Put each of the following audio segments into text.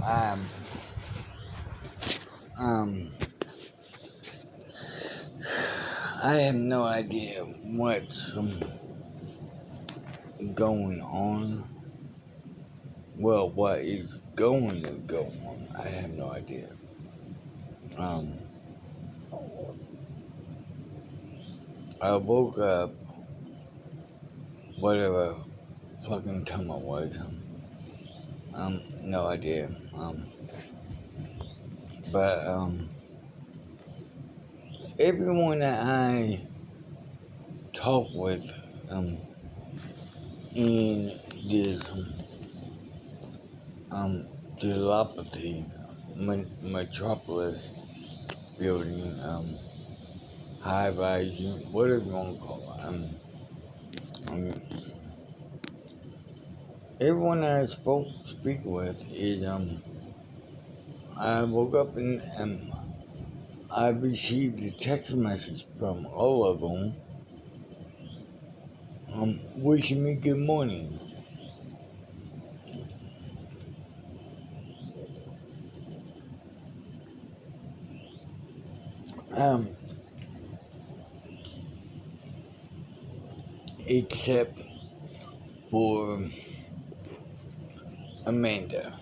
um, um, I have no idea what's going on. Well, what is going to go on? I have no idea. Um, I woke up, whatever fucking time it was. No idea. But everyone that I talk with, in this telepathy metropolis building, high rise, whatever you want to call it. Um, everyone that I speak with is I woke up and I received a text message from all of them, wishing me good morning. Um, except for Amanda.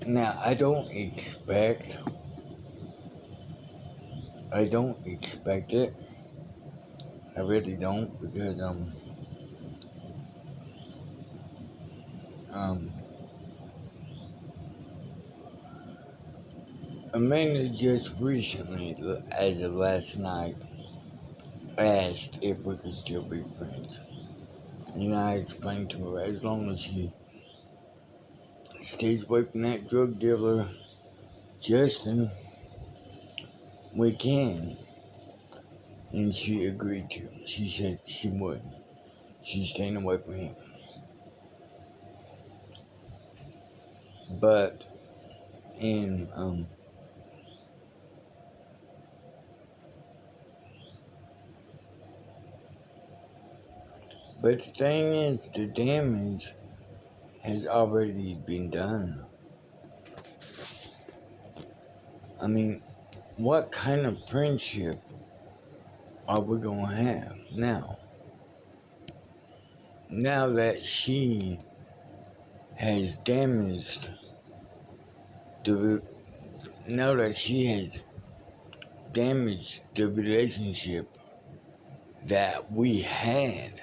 Now I don't expect it. I really don't, because um Amanda just recently, as of last night, asked if we could still be friends. And I explained to her, as long as she stays away from that drug dealer, Justin, we can. And she agreed to. She said she would. She's staying away from him. But in but the thing is, the damage has already been done. I mean, what kind of friendship are we gonna have now? Now that she has damaged the, now that she has damaged the relationship that we had.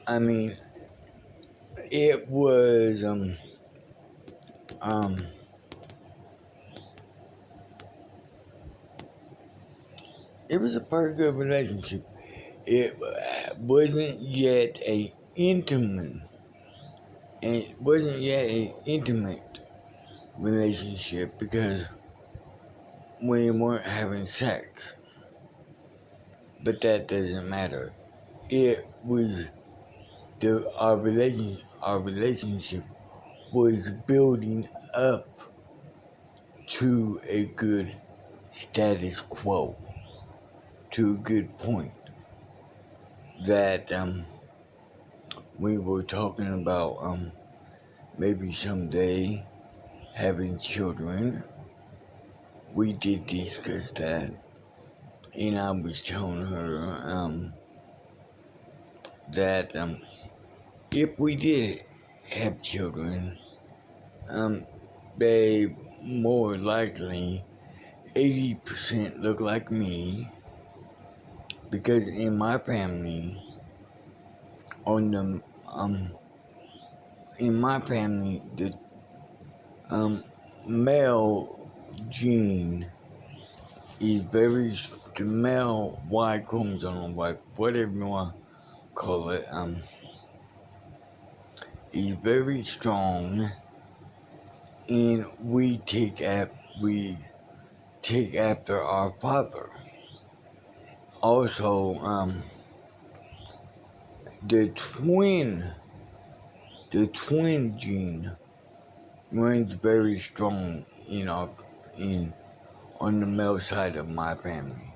I mean, it was um it was a pretty good relationship. It wasn't yet a intimate, and it wasn't yet an intimate relationship because we weren't having sex. But that doesn't matter. It was our relationship was building up to a good status quo, to a good point that we were talking about maybe someday having children. We did discuss that, and I was telling her that if we did have children, they more likely 80% look like me, because in my family, on the in my family, the male gene is very, the male Y chromosome, whatever you want to call it, is very strong, and we take after our father. Also, the twin gene runs very strong, on the male side of my family.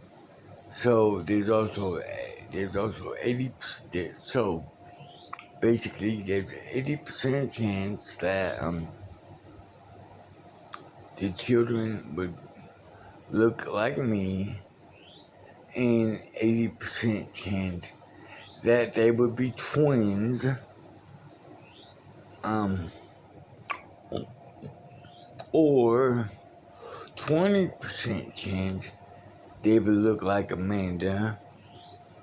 So there's also 80%. So basically there's 80% chance that the children would look like me, and 80% chance that they would be twins, or 20% chance they would look like Amanda,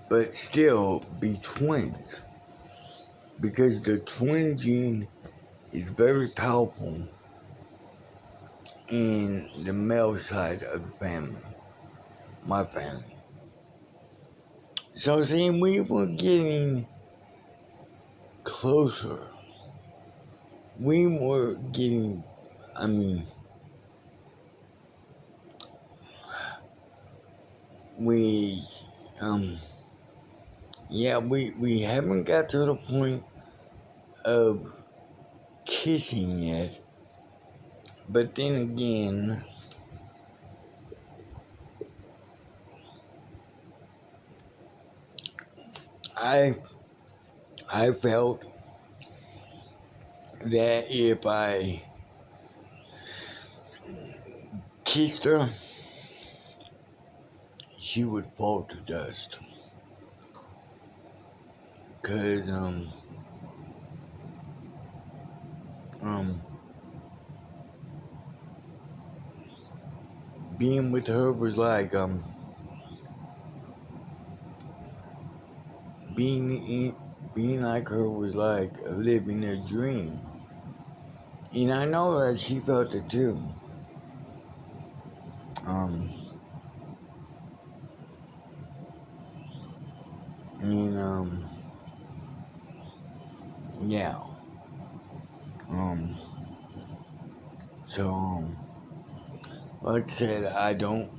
but still be twins. Because the twin gene is very powerful in the male side of the family, my family. So see, we were getting closer. We were getting, I mean, we, we haven't got to the point of kissing yet. But then again, I felt that if I kissed her, she would fall to dust. Cause being with her was like being like her was like living a dream. And I know that she felt it too. And yeah. So like I said, I don't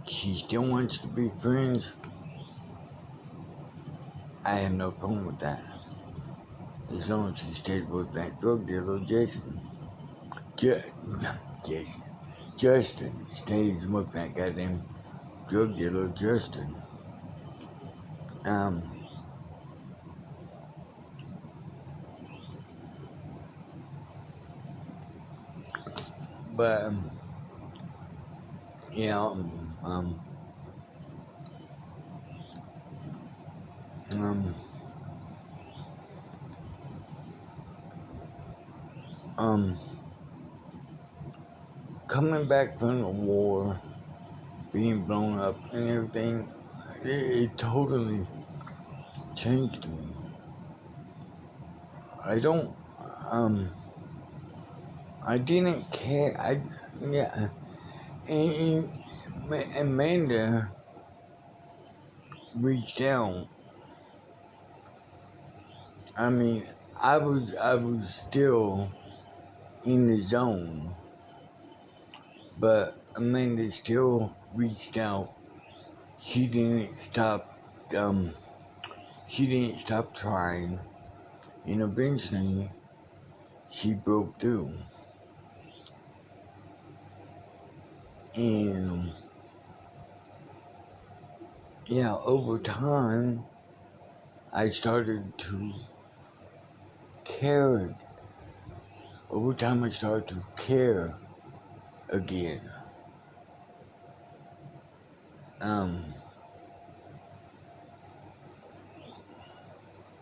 she still wants to be friends. I have no problem with that. As long as she stays with that drug dealer, Jason. Jason. Justin stays with that goddamn drug dealer, Justin. But, you know, coming back from the war, being blown up and everything, it totally changed me. I don't, I didn't care. And Amanda reached out. I mean, I was still in the zone, but Amanda still reached out. She didn't stop. She didn't stop trying, and eventually, she broke through. And over time, I started to care. Over time, I started to care again.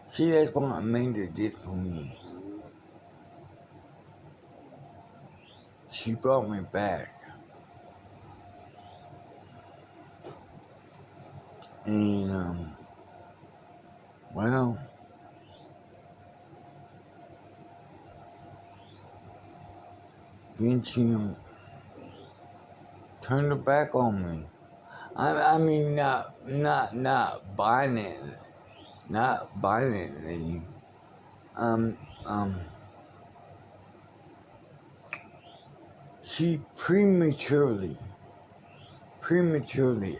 See, that's what Amanda did for me. She brought me back. And, well, then she turned her back on me. I mean, not violently. She prematurely,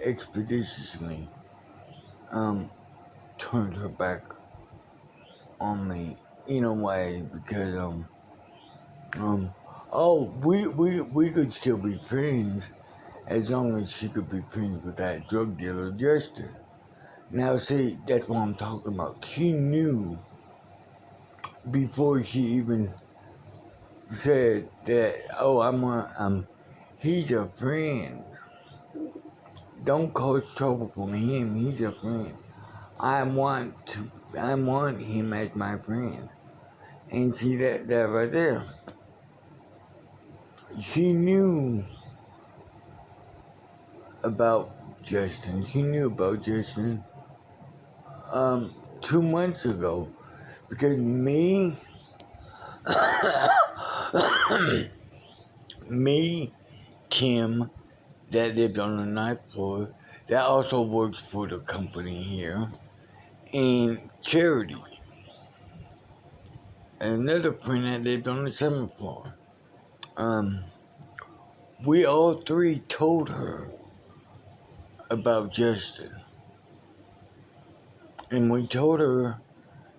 expeditiously, turned her back on me in a way because, Oh, we could still be friends as long as she could be friends with that drug dealer, Justin. Now, see, that's what I'm talking about. She knew before she even said that, oh, he's a friend. Don't cause trouble for him. He's a friend. I want him as my friend. And see that right there. She knew about Justin. She knew about Justin 2 months ago. Because Kim, that lived on the ninth floor, that also works for the company here, and Charity, another friend that lived on the seventh floor. We all three told her about Justin. And we told her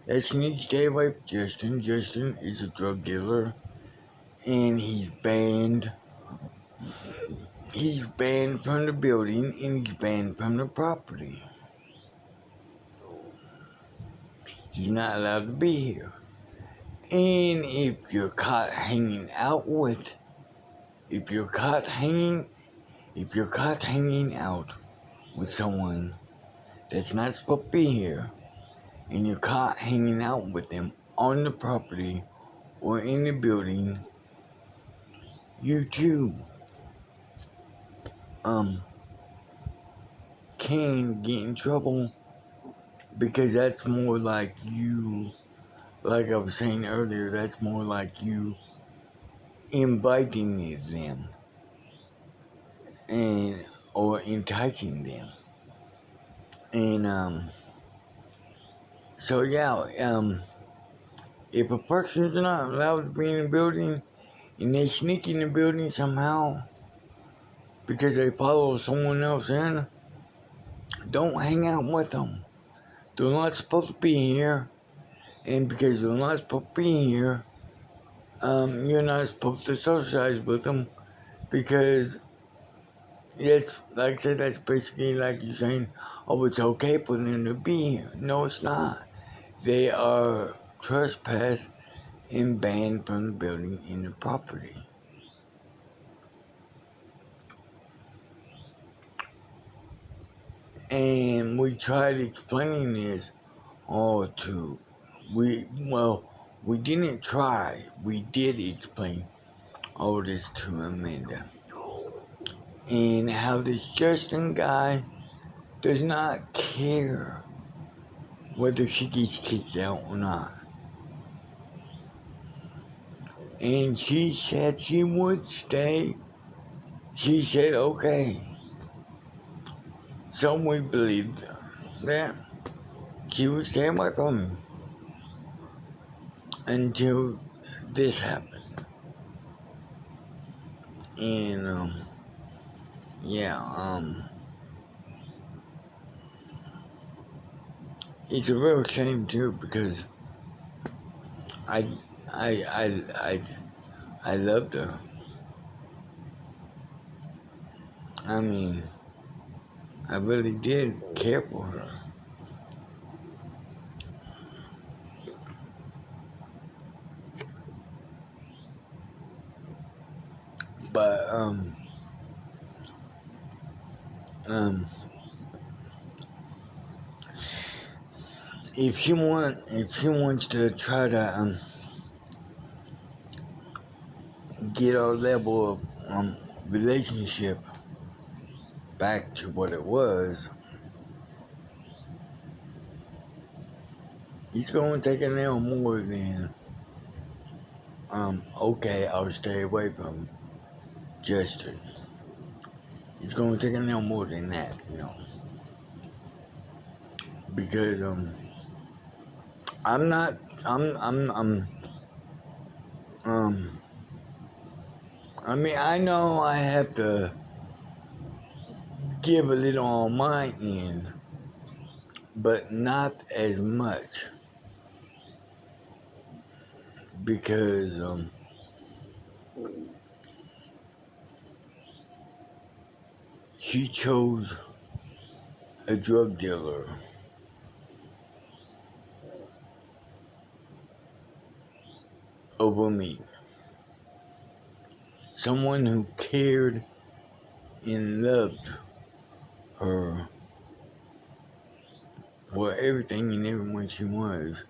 that she needs to stay away from Justin. Justin is a drug dealer, and he's banned. He's banned from the building, and he's banned from the property. He's not allowed to be here. And if you're caught hanging out with someone that's not supposed to be here, and you're caught hanging out with them on the property or in the building, you too can get in trouble, because that's more like you, like I was saying earlier, that's more like you inviting them or enticing them. And so yeah, if a person's not allowed to be in the building and they sneak in the building somehow because they follow someone else in, don't hang out with them. They're not supposed to be here, and because they're not supposed to be here, you're not supposed to socialize with them, because it's, like I said, that's basically like you saying, oh, it's okay for them to be here. No, it's not. They are trespassed and banned from the building and the property. And we tried explaining this all to, we didn't try, we did explain all this to Amanda. And how this Justin guy does not care whether she gets kicked out or not. And she said she would stay. She said, okay. So we believed that she would stay away from him until this happened. And, it's a real shame too, because I loved her. I mean, I really did care for her. But, if she wants to try to, get our level of, relationship back to what it was, it's going to take a little more than, okay, I'll stay away from Justin. It's going to take a little more than that, because, I'm not, I mean, I know I have to give a little on my end, but not as much, because, she chose a drug dealer over me. Someone who cared and loved her for everything and everyone she was.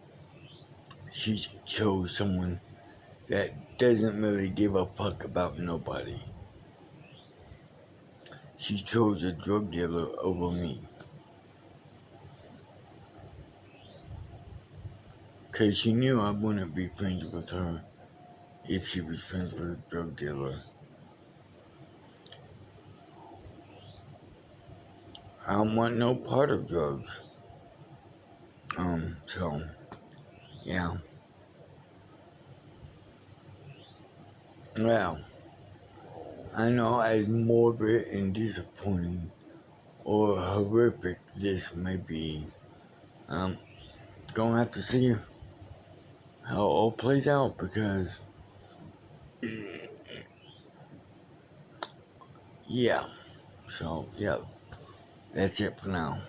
She chose someone that doesn't really give a fuck about nobody. She chose a drug dealer over me. Because she knew I wouldn't be friends with her if she was friends with a drug dealer. I don't want no part of drugs. So, yeah. Well, I know as morbid and disappointing or horrific this may be, gonna have to see how it all plays out because, yeah. So, yeah, that's it for now.